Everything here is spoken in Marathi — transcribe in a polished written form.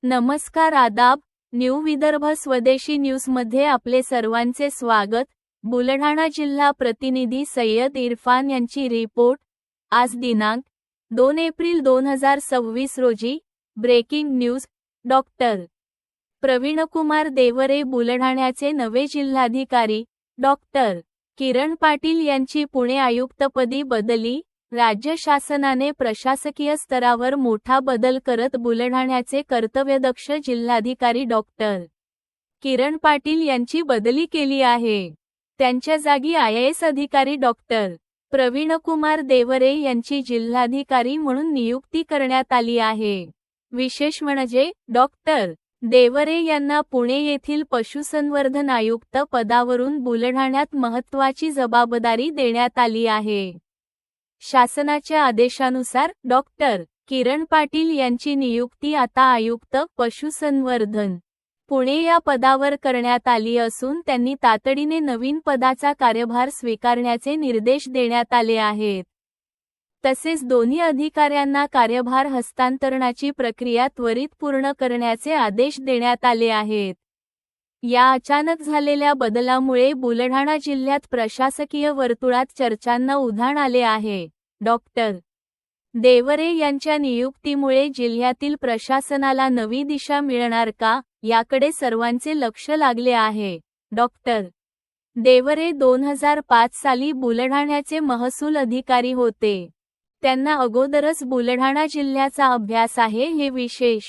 नमस्कार आदाब, न्यू विदर्भ स्वदेशी न्यूजमध्ये आपले सर्वांचे स्वागत। बुलढाणा जिल्हा प्रतिनिधी सय्यद इरफान यांची रिपोर्ट। आज दिनांक 2 एप्रिल 2026 रोजी। Breaking news. Doctor Pravinkumar Deore बुलढाण्याचे नवे जिल्हाधिकारी। डॉक्टर किरण पाटील यांची पुणे आयुक्तपदी बदली। राज्य शासनाने प्रशासकीय स्तरावर मोठा बदल करत बुलढाण्याचे कर्तव्यदक्ष जिल्हाधिकारी डॉक्टर किरण पाटील यांची बदली केली आहे। त्यांच्या जागी IAS अधिकारी डॉक्टर प्रवीणकुमार देवरे यांची जिल्हाधिकारी म्हणून नियुक्ती करण्यात आली आहे। विशेष म्हणजे डॉक्टर देवरे यांना पुणे येथील पशुसंवर्धन आयुक्त पदावरून बुलढाण्यात महत्त्वाची जबाबदारी देण्यात आली आहे। शासनाच्या आदेशानुसार डॉक्टर किरण पाटील यांची नियुक्ती आता आयुक्त पशुसंवर्धन पुणे या पदावर करण्यात आली असून त्यांनी तातडीने नवीन पदाचा कार्यभार स्वीकारण्याचे निर्देश देण्यात आले आहेत। तसेच दोन्ही अधिकाऱ्यांना कार्यभार हस्तांतरणाची प्रक्रिया त्वरित पूर्ण करण्याचे आदेश देण्यात आले आहेत। या अचानक झालेल्या बदलामुळे बुलढाणा जिल्ह्यात प्रशासकीय वर्तुळात चर्चांना उधाण आले आहे। डॉक्टर देवरे यांच्या नियुक्तीमुळे जिल्ह्यातील प्रशासनाला नवी दिशा मिळणार का, याकडे सर्वांचे लक्ष लागले आहे। डॉक्टर देवरे 2005 साली बुलढाण्याचे महसूल अधिकारी होते। त्यांना अगोदरच बुलढाणा जिल्ह्याचा अभ्यास आहे हे विशेष।